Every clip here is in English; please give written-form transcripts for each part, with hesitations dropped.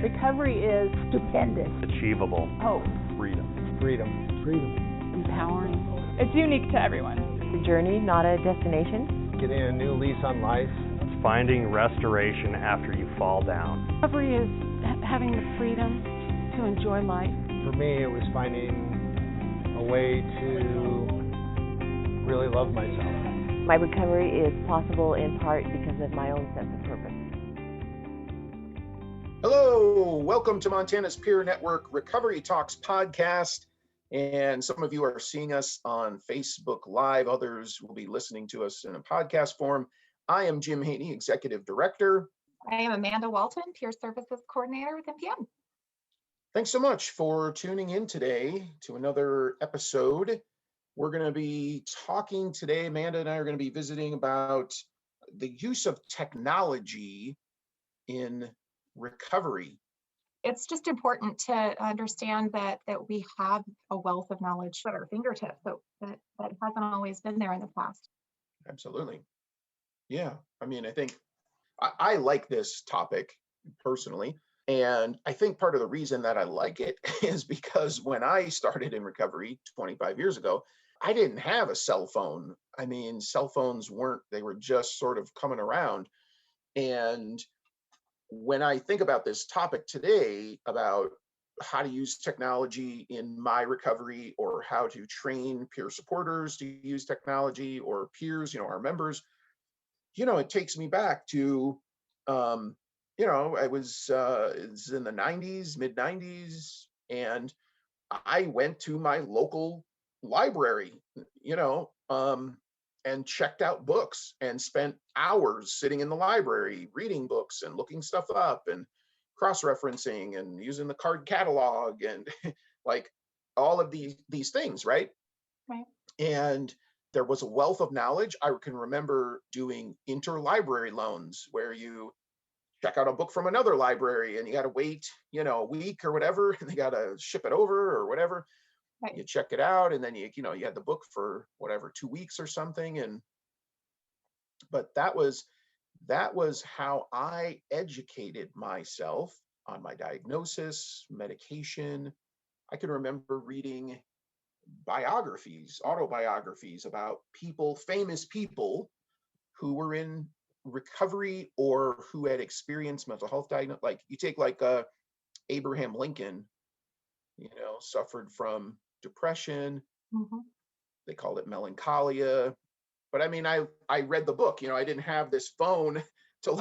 Recovery is stupendous. Achievable. Hope. Freedom. Empowering. It's unique to everyone. It's a journey, not a destination. Getting a new lease on life. It's finding restoration after you fall down. Recovery is having the freedom to enjoy life. For me, it was finding a way to really love myself. My recovery is possible in part because of my own sense of purpose. Hello, welcome to Montana's Peer Network Recovery Talks podcast. And some of you are seeing us on Facebook Live. Others will be listening to us in a podcast form. I am Jim Haney, Executive Director. I am Amanda Walton, Peer Services Coordinator with MPN. Thanks so much for tuning in today to another episode. We're going to be talking today, Amanda and I are going to be visiting about the use of technology in recovery. It's just important to understand that we have a wealth of knowledge at our fingertips that hasn't always been there in the past. Absolutely. Yeah. I mean, I think I like this topic personally. And I think part of the reason that I like it is because when I started in recovery 25 years ago, I didn't have a cell phone. I mean, cell phones they were just sort of coming around. And when I think about this topic today about how to use technology in my recovery or how to train peer supporters to use technology or peers, our members, it takes me back to, I was it's in the 90s, mid 90s, and I went to my local library, and checked out books and spent hours sitting in the library reading books and looking stuff up and cross-referencing and using the card catalog and like all of these things, right? Right. And there was a wealth of knowledge. I can remember doing interlibrary loans where you check out a book from another library and you got to wait, a week or whatever, and they got to ship it over or whatever. Right. You check it out, and then you had the book for whatever 2 weeks or something, but that was how I educated myself on my diagnosis, medication. I can remember reading autobiographies about famous people who were in recovery or who had experienced mental health diagnosis. Like you take Abraham Lincoln, suffered from depression. Mm-hmm. They called it melancholia. But I mean, I read the book, I didn't have this phone to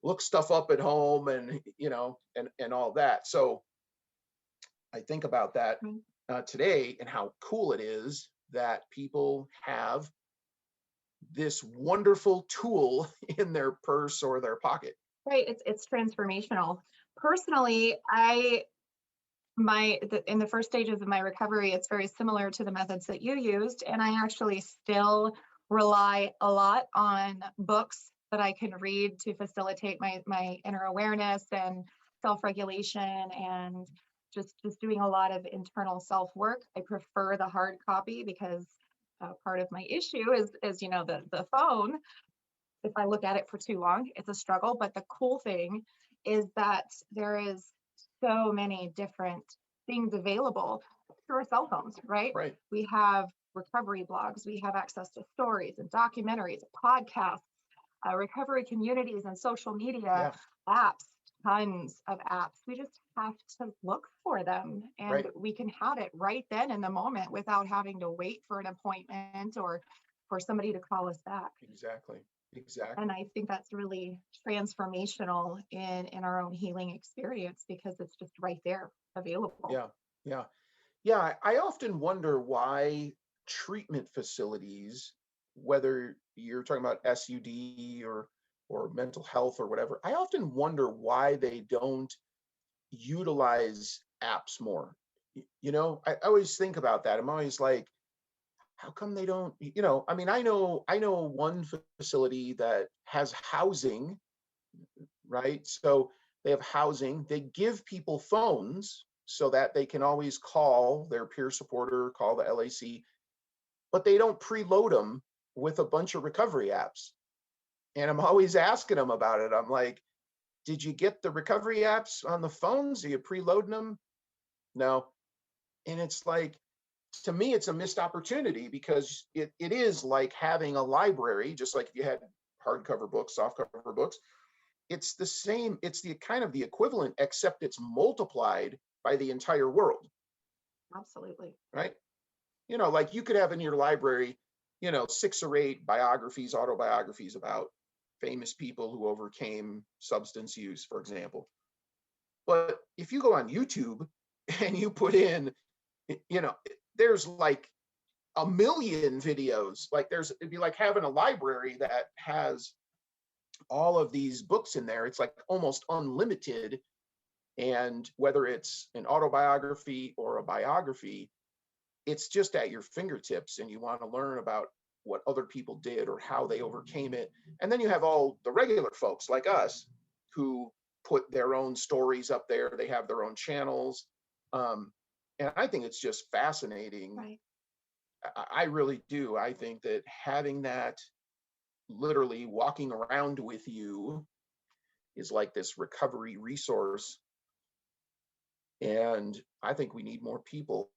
look stuff up at home and, and all that. So I think about that today and how cool it is that people have this wonderful tool in their purse or their pocket. Right. It's transformational. Personally, in the first stages of my recovery, it's very similar to the methods that you used. And I actually still rely a lot on books that I can read to facilitate my inner awareness and self-regulation and just doing a lot of internal self-work. I prefer the hard copy because part of my issue is the phone. If I look at it for too long, it's a struggle. But the cool thing is that there is so many different things available through our cell phones, right? Right. We have recovery blogs, we have access to stories and documentaries, podcasts, recovery communities and social media, apps, tons of apps. We just have to look for them and we can have it right then in the moment without having to wait for an appointment or for somebody to call us back. Exactly. And I think that's really transformational in our own healing experience because it's just right there available. Yeah. I often wonder why treatment facilities, whether you're talking about SUD or mental health or whatever, I often wonder why they don't utilize apps more. I always think about that. I'm always like, how come they don't, I mean, I know one facility that has housing, right? So they have housing, they give people phones so that they can always call their peer supporter, call the LAC, but they don't preload them with a bunch of recovery apps. And I'm always asking them about it. I'm like, did you get the recovery apps on the phones? Are you preloading them? No. And it's like, to me, it's a missed opportunity, because it is like having a library, just like if you had hardcover books, softcover books. It's the same, it's the kind of the equivalent, except it's multiplied by the entire world, Absolutely. right? Like you could have in your library, 6 or 8 biographies, autobiographies about famous people who overcame substance use, for example. But if you go on YouTube and you put in, there's like a million videos. Like it'd be like having a library that has all of these books in there. It's like almost unlimited. And whether it's an autobiography or a biography, it's just at your fingertips, and you want to learn about what other people did or how they overcame it. And then you have all the regular folks like us who put their own stories up there. They have their own channels. And I think it's just fascinating. Right. I really do. I think that having that literally walking around with you is like this recovery resource. And I think we need more people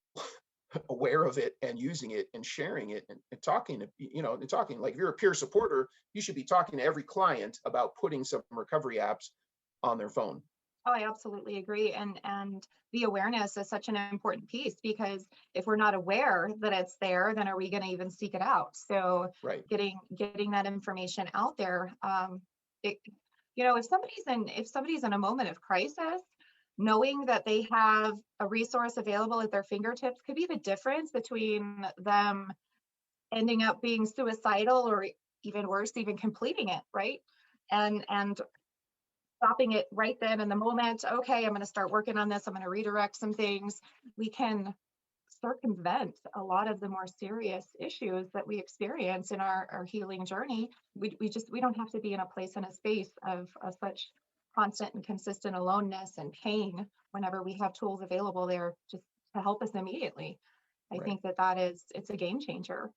aware of it and using it and sharing it and talking like, if you're a peer supporter, you should be talking to every client about putting some recovery apps on their phone. Oh, I absolutely agree. And the awareness is such an important piece, because if we're not aware that it's there, then are we going to even seek it out? So Right. getting that information out there. If somebody's in a moment of crisis, knowing that they have a resource available at their fingertips could be the difference between them ending up being suicidal, or even worse, even completing it, right? And stopping it right then in the moment. Okay, I'm going to start working on this. I'm going to redirect some things. We can circumvent a lot of the more serious issues that we experience in our healing journey. We don't have to be in a place and a space of such constant and consistent aloneness and pain whenever we have tools available there just to help us immediately. I Right. think it's a game changer.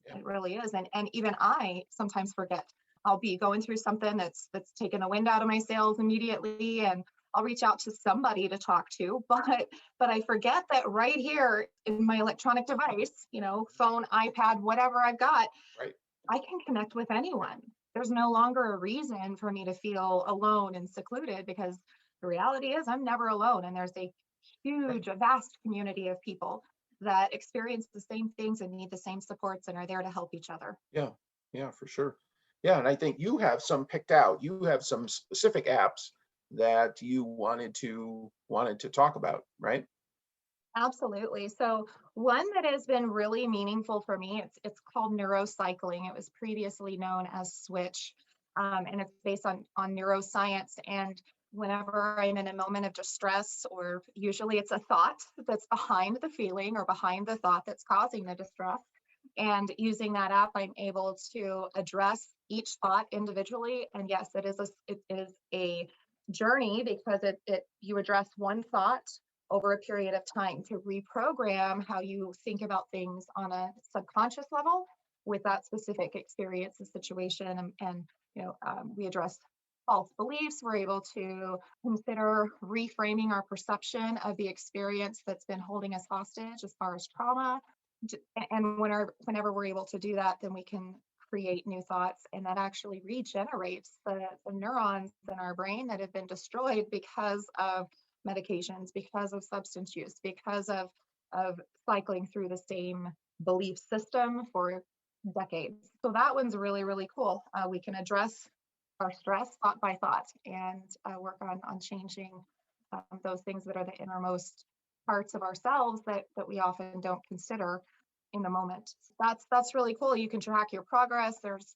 Yeah. It really is. And even I sometimes forget. I'll be going through something that's taken the wind out of my sails immediately, and I'll reach out to somebody to talk to, but I forget that right here in my electronic device, phone, iPad, whatever I've got, Right. I can connect with anyone. There's no longer a reason for me to feel alone and secluded, because the reality is I'm never alone. And there's a huge, a vast community of people that experience the same things and need the same supports and are there to help each other. Yeah, for sure. Yeah, and I think you have some picked out. You have some specific apps that you wanted to talk about, right? Absolutely. So one that has been really meaningful for me, it's called Neurocycling. It was previously known as Switch, and it's based on neuroscience. And whenever I'm in a moment of distress, or usually it's a thought that's behind the feeling or behind the thought that's causing the distress, and using that app, I'm able to address each thought individually. And yes, it is a journey, because you address one thought over a period of time to reprogram how you think about things on a subconscious level with that specific experience and situation. And we address false beliefs. We're able to consider reframing our perception of the experience that's been holding us hostage as far as trauma. And whenever we're able to do that, then we can create new thoughts, and that actually regenerates the neurons in our brain that have been destroyed because of medications, because of substance use, because of cycling through the same belief system for decades. So that one's really, really cool. We can address our stress thought by thought, and work on changing those things that are the innermost parts of ourselves that we often don't consider in the moment. That's really cool. You can track your progress. There's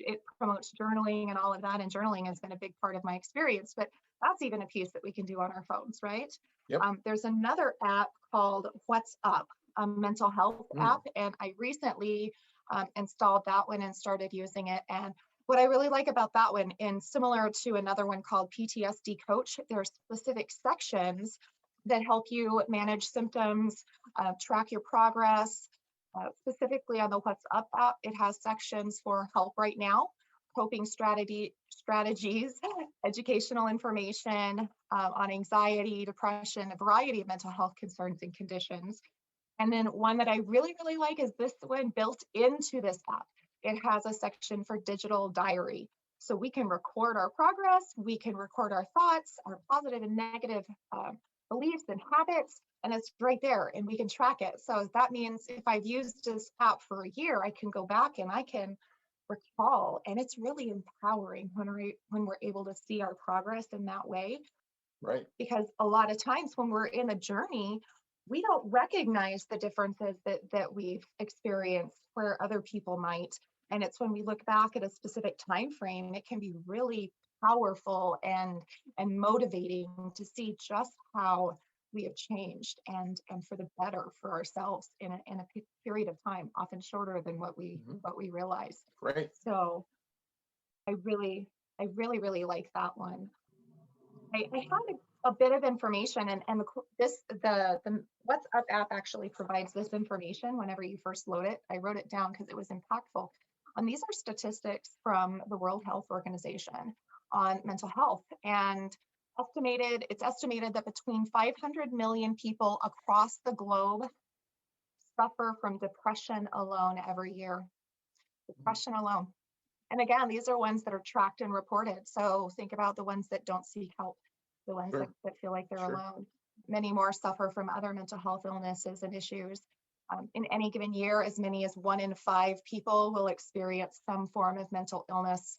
it promotes journaling and all of that, and journaling has been a big part of my experience, but that's even a piece that we can do on our phones, right? Yep. There's another app called What's Up, a mental health app, and I recently installed that one and started using it. And what I really like about that one, and similar to another one called PTSD Coach, there are specific sections that help you manage symptoms, track your progress. Specifically on the What's Up app, it has sections for help right now, coping strategies, educational information on anxiety, depression, a variety of mental health concerns and conditions. And then one that I really, really like is this one built into this app. It has a section for digital diary. So we can record our progress, we can record our thoughts, our positive and negative beliefs and habits, and it's right there and we can track it. So that means if I've used this app for a year, I can go back and I can recall, and it's really empowering when we're able to see our progress in that way. Right. Because a lot of times when we're in a journey, we don't recognize the differences that we've experienced where other people might. And it's when we look back at a specific time frame, it can be really powerful and motivating to see just how we have changed and for the better for ourselves in a period of time, often shorter than what we realized. Right. So I really like that one. I had a bit of information, and the WhatsApp app actually provides this information whenever you first load it. I wrote it down because it was impactful. And these are statistics from the World Health Organization on mental health, and it's estimated that between 500 million people across the globe suffer from depression alone every year. Depression alone. And again, these are ones that are tracked and reported. So think about the ones that don't seek help, the ones that feel like they're alone. Many more suffer from other mental health illnesses and issues. In any given year, as many as 1 in 5 people will experience some form of mental illness.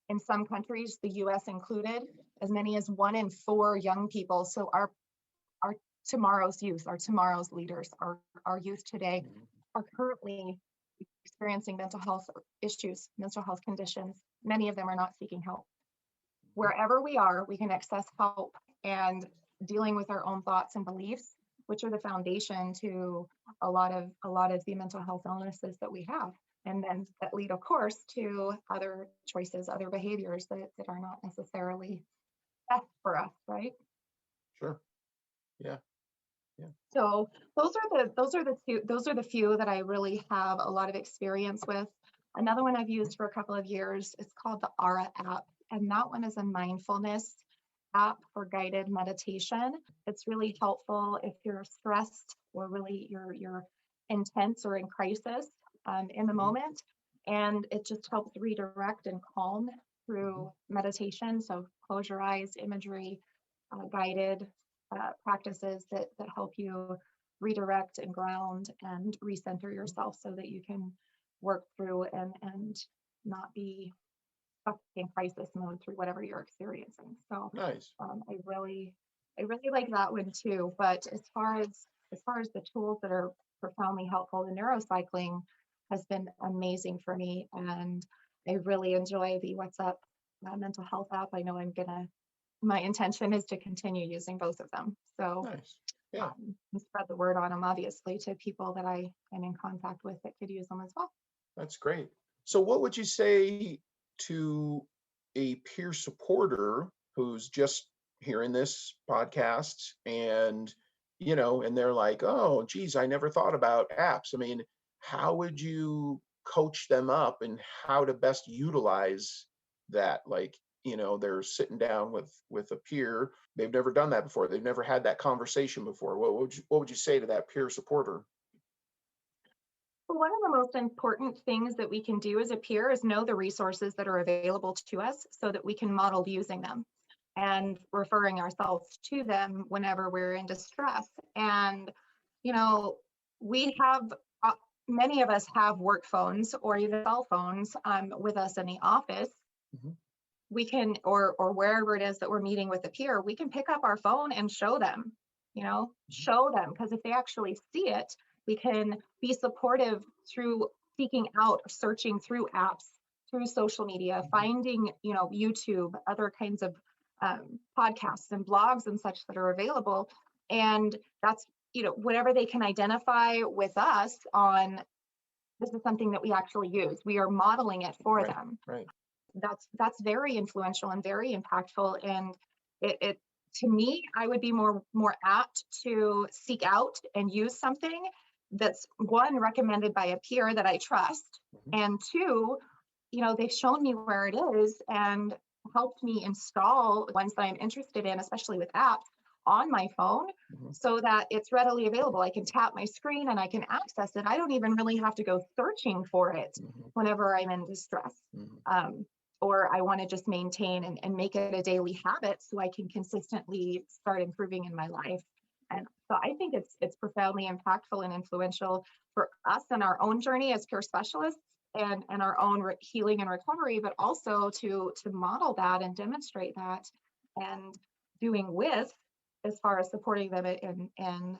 In some countries, the US included, as many as 1 in 4 young people. So our tomorrow's youth, our tomorrow's leaders, our youth today are currently experiencing mental health issues, mental health conditions. Many of them are not seeking help. Wherever we are, we can access help and dealing with our own thoughts and beliefs, which are the foundation to a lot of the mental health illnesses that we have. And then that lead, of course, to other choices, other behaviors that are not necessarily best for us, right? Sure. Yeah. So those are the few that I really have a lot of experience with. Another one I've used for a couple of years is called the Aura app, and that one is a mindfulness app for guided meditation. It's really helpful if you're stressed or really you're intense or in crisis in the moment, and it just helps redirect and calm through meditation. So close your eyes, imagery, guided practices that help you redirect and ground and recenter yourself so that you can work through and not be stuck in crisis mode through whatever you're experiencing. So nice. I really like that one too. But as far as the tools that are profoundly helpful, the neurocycling has been amazing for me, and I really enjoy the WhatsApp mental health app. I know my intention is to continue using both of them. So nice. Yeah. And spread the word on them, obviously, to people that I am in contact with that could use them as well. That's great. So what would you say to a peer supporter who's just hearing this podcast and, and they're like, oh, geez, I never thought about apps. I mean, how would you coach them up and how to best utilize that? Like, they're sitting down with a peer. They've never done that before. They've never had that conversation before. What would you say to that peer supporter? Well, one of the most important things that we can do as a peer is know the resources that are available to us so that we can model using them and referring ourselves to them whenever we're in distress. And, we have, many of us have work phones or even cell phones with us in the office. Mm-hmm. We can, or wherever it is that we're meeting with a peer, we can pick up our phone and show them, show them, because if they actually see it, we can be supportive through seeking out, searching through apps, through social media, finding, YouTube, other kinds of podcasts and blogs and such that are available. And that's, whatever they can identify with us on, this is something that we actually use. We are modeling it for them. Right. That's very influential and very impactful. And it to me, I would be more apt to seek out and use something that's, one, recommended by a peer that I trust, and two, they've shown me where it is and helped me install ones that I'm interested in, especially with apps, on my phone so that it's readily available. I can tap my screen and I can access it. I don't even really have to go searching for it whenever I'm in distress. Or I want to just maintain and make it a daily habit so I can consistently start improving in my life. And so I think it's profoundly impactful and influential for us in our own journey as care specialists and our own healing and recovery, but also to model that and demonstrate that and doing with as far as supporting them in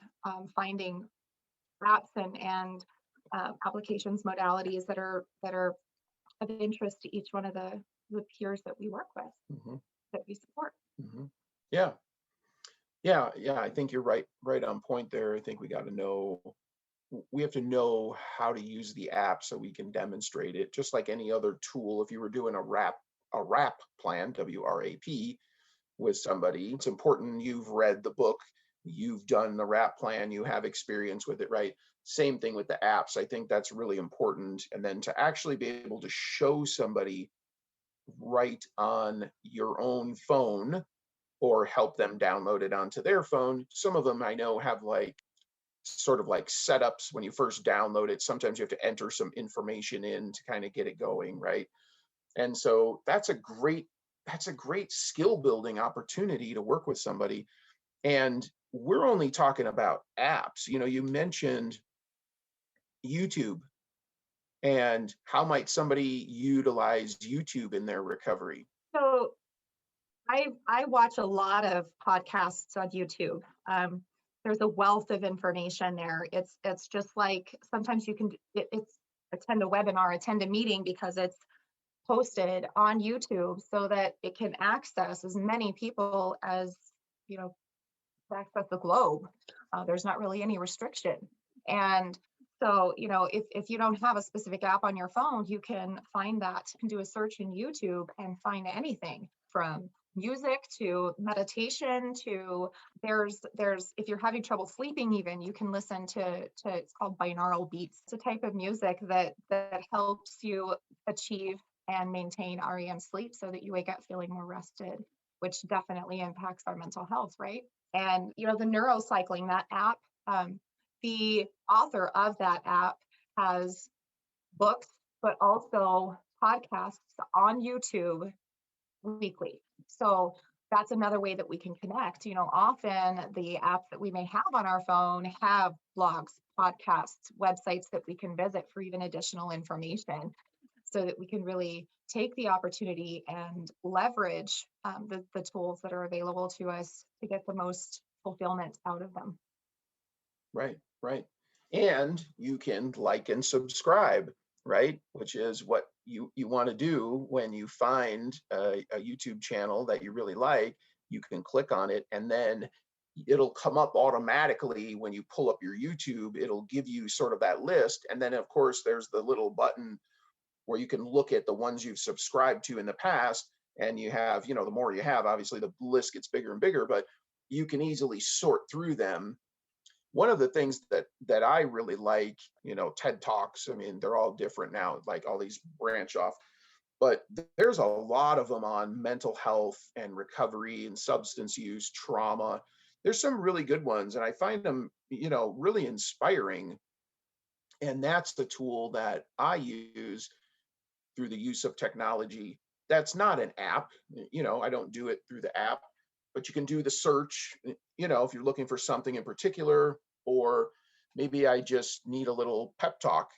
finding apps and applications, modalities that are of interest to each one of the peers that we work with, that we support. Yeah. I think you're right on point there. I think we have to know how to use the app so we can demonstrate it, just like any other tool. If you were doing a RAP plan, WRAP, with somebody, it's important you've read the book, you've done the RAP plan, you have experience with it, right? Same thing with the apps. I think that's really important. And then to actually be able to show somebody right on your own phone or help them download it onto their phone. Some of them I know have sort of like setups when you first download it. Sometimes you have to enter some information in to kind of get it going, right? And so that's a great skill building opportunity to work with somebody. And we're only talking about apps. You mentioned YouTube, and how might somebody utilize YouTube in their recovery? So I watch a lot of podcasts on YouTube. There's a wealth of information there. It's just like sometimes you can it's attend a webinar, attend a meeting because it's posted on YouTube so that it can access as many people as, access the globe. There's not really any restriction. And so, if you don't have a specific app on your phone, you can find that. You can do a search in YouTube and find anything from music to meditation to there's if you're having trouble sleeping, even you can listen to it's called binaural beats. It's a type of music that helps you achieve and maintain REM sleep so that you wake up feeling more rested, which definitely impacts our mental health, right? And the neurocycling, that app, the author of that app has books, but also podcasts on YouTube weekly. So that's another way that we can connect. Often the apps that we may have on our phone have blogs, podcasts, websites that we can visit for even additional information, so that we can really take the opportunity and leverage the tools that are available to us to get the most fulfillment out of them. Right. And you can like and subscribe, right? Which is what you want to do when you find a YouTube channel that you really like. You can click on it, and then it'll come up automatically when you pull up your YouTube. It'll give you sort of that list. And then, of course, there's the little button where you can look at the ones you've subscribed to in the past. And you have, the more you have, obviously the list gets bigger and bigger, but you can easily sort through them. One of the things that I really like, TED Talks, I mean, they're all different now, like all these branch off, but there's a lot of them on mental health and recovery and substance use, trauma. There's some really good ones, and I find them, really inspiring. And that's the tool that I use through the use of technology. That's not an app, I don't do it through the app, but you can do the search, if you're looking for something in particular, or maybe I just need a little pep talk.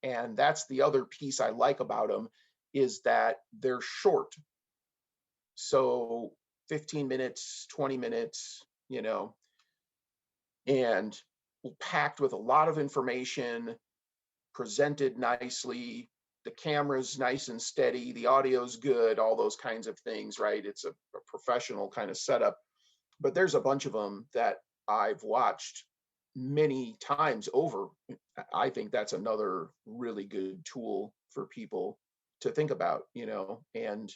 And that's the other piece I like about them, is that they're short. So 15 minutes, 20 minutes, and packed with a lot of information, presented nicely. The camera's nice and steady, the audio's good, all those kinds of things, right? It's a professional kind of setup. But there's a bunch of them that I've watched many times over. I think that's another really good tool for people to think about, and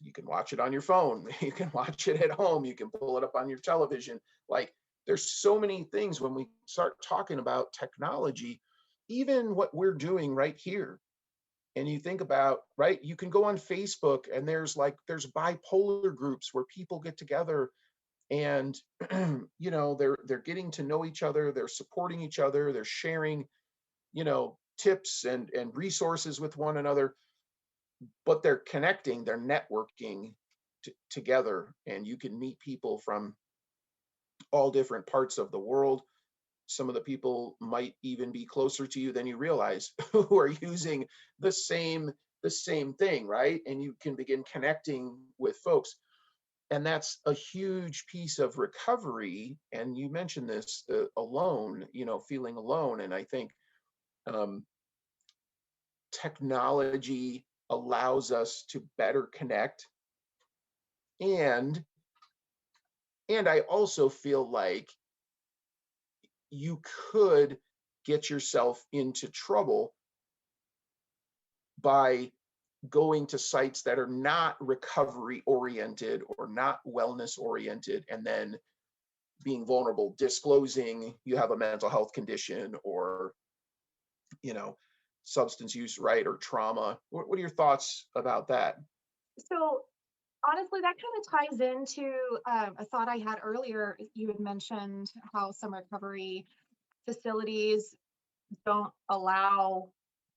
you can watch it on your phone. You can watch it at home. You can pull it up on your television. Like, there's so many things when we start talking about technology, even what we're doing right here. And you think about, right, you can go on Facebook and there's bipolar groups where people get together and they're getting to know each other, they're supporting each other, they're sharing, tips and resources with one another, but they're connecting, they're networking together, and you can meet people from all different parts of the world. Some of the people might even be closer to you than you realize who are using the same thing, right? And you can begin connecting with folks. And that's a huge piece of recovery. And you mentioned this, alone, feeling alone. And I think technology allows us to better connect. And I also feel like you could get yourself into trouble by going to sites that are not recovery oriented or not wellness oriented, and then being vulnerable, disclosing you have a mental health condition or, substance use, right, or trauma. What are your thoughts about that? So honestly, that kind of ties into a thought I had earlier. You had mentioned how some recovery facilities don't allow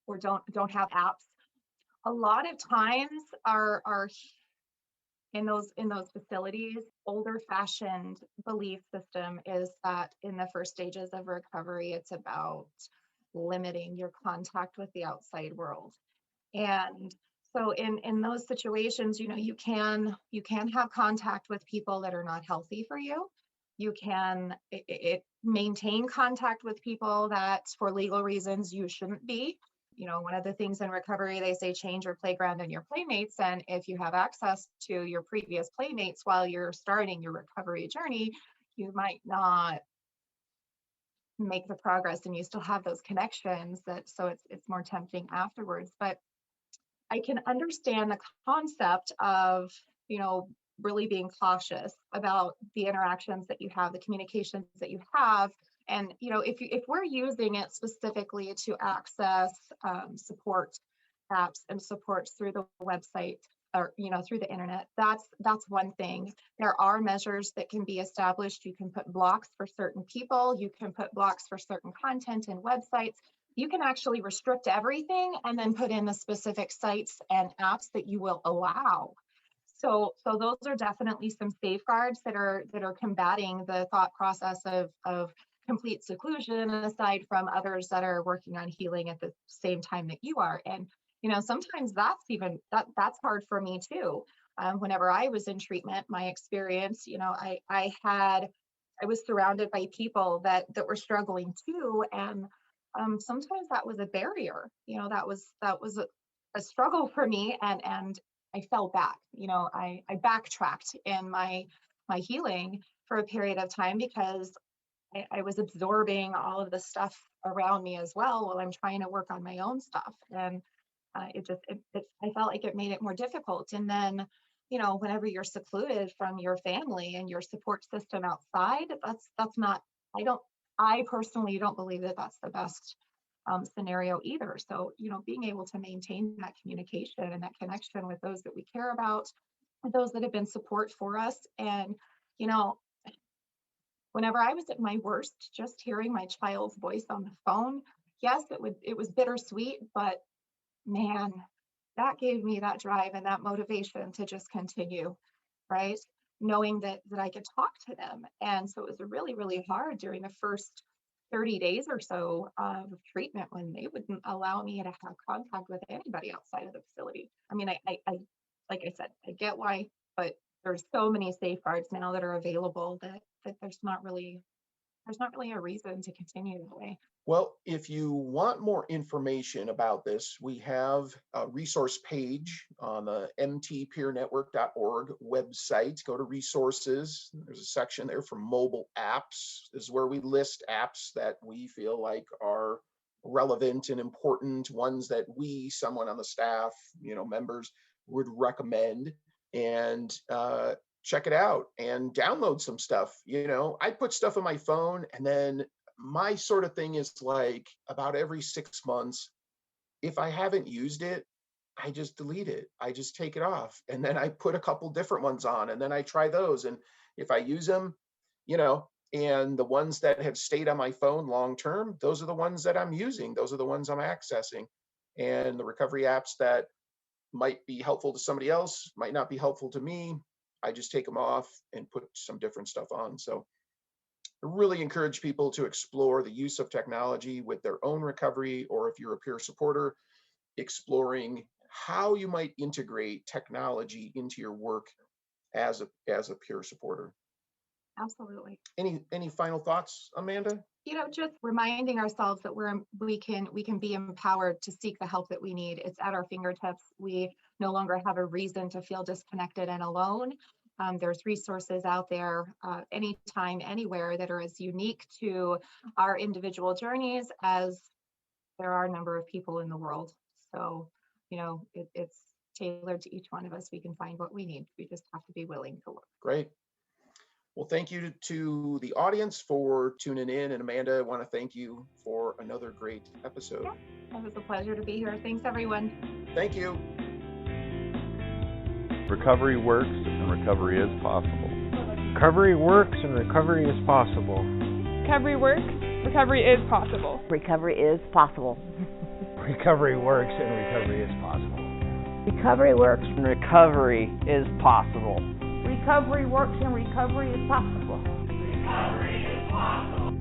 or don't have apps. A lot of times are in those facilities, older fashioned belief system is that in the first stages of recovery, it's about limiting your contact with the outside world. And so in those situations, you can have contact with people that are not healthy for you. You can maintain contact with people that for legal reasons you shouldn't be. One of the things in recovery, they say change your playground and your playmates. And if you have access to your previous playmates while you're starting your recovery journey, you might not make the progress and you still have those connections so it's more tempting afterwards. But I can understand the concept of, really being cautious about the interactions that you have, the communications that you have. And, if we're using it specifically to access support apps and supports through the website or, through the internet, that's one thing. There are measures that can be established. You can put blocks for certain people. You can put blocks for certain content and websites. You can actually restrict everything and then put in the specific sites and apps that you will allow. So those are definitely some safeguards that are combating the thought process of complete seclusion, aside from others that are working on healing at the same time that you are. And sometimes that's hard for me too. Whenever I was in treatment, my experience, I was surrounded by people that were struggling too, and sometimes that was a barrier. That was a struggle for me, and I fell back. I backtracked in my healing for a period of time because I was absorbing all of the stuff around me as well while I'm trying to work on my own stuff, and I felt like it made it more difficult. And then, whenever you're secluded from your family and your support system outside, that's not. I personally don't believe that that's the best scenario either. So, being able to maintain that communication and that connection with those that we care about, with those that have been support for us. And, whenever I was at my worst, just hearing my child's voice on the phone, yes, it was bittersweet, but man, that gave me that drive and that motivation to just continue, right? Knowing that I could talk to them. And so it was really, really hard during the first 30 days or so of treatment when they wouldn't allow me to have contact with anybody outside of the facility. I mean, I like I said, I get why, but there's so many safeguards now that are available that there's not really a reason to continue that way. Well, if you want more information about this, we have a resource page on the mtpeernetwork.org website. Go to resources. There's a section there for mobile apps. This is where we list apps that we feel like are relevant and important, ones that someone on the staff, members would recommend. And check it out and download some stuff. I put stuff on my phone, and then my sort of thing is like about every 6 months, if I haven't used it, I just delete it. I just take it off. And then I put a couple different ones on, and then I try those. And if I use them, and the ones that have stayed on my phone long term, those are the ones that I'm using. Those are the ones I'm accessing. And the recovery apps that might be helpful to somebody else might not be helpful to me. I just take them off and put some different stuff on. So I really encourage people to explore the use of technology with their own recovery, or if you're a peer supporter, exploring how you might integrate technology into your work as a peer supporter. Absolutely. Any final thoughts, Amanda? Just reminding ourselves that we can be empowered to seek the help that we need. It's at our fingertips. We no longer have a reason to feel disconnected and alone. There's resources out there anytime, anywhere, that are as unique to our individual journeys as there are a number of people in the world. So, it's tailored to each one of us. We can find what we need. We just have to be willing to look. Great. Well, thank you to the audience for tuning in. And Amanda, I want to thank you for another great episode. Yeah, it was a pleasure to be here. Thanks, everyone. Thank you. Recovery works and recovery is possible. Recovery works and recovery is possible. Recovery works, recovery is possible. Recovery is possible. Recovery works and recovery is possible. Recovery works and recovery is possible. Recovery works and recovery is possible. Recovery is possible.